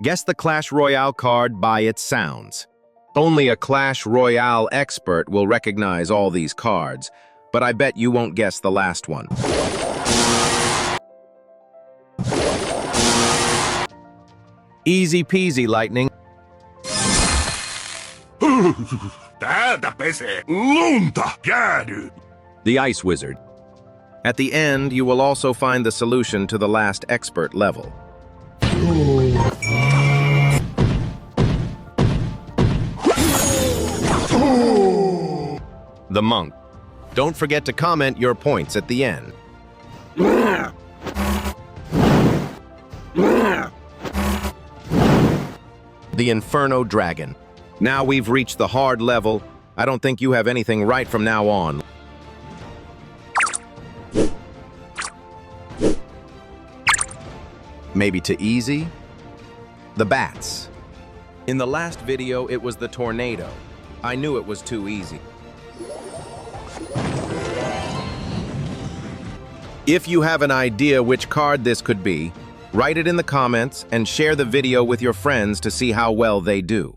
Guess the Clash Royale card by its sounds. Only a Clash Royale expert will recognize all these cards, but I bet you won't guess the last one. Easy peasy, Lightning. The Ice Wizard. At the end, you will also find the solution to the last expert level. The Monk. Don't forget to comment your points at the end. The Inferno Dragon. Now we've reached the hard level. I don't think you have anything right from now on. Maybe to easy? The Bats. In the last video, it was the Tornado. I knew it was too easy. If you have an idea which card this could be, write it in the comments and share the video with your friends to see how well they do.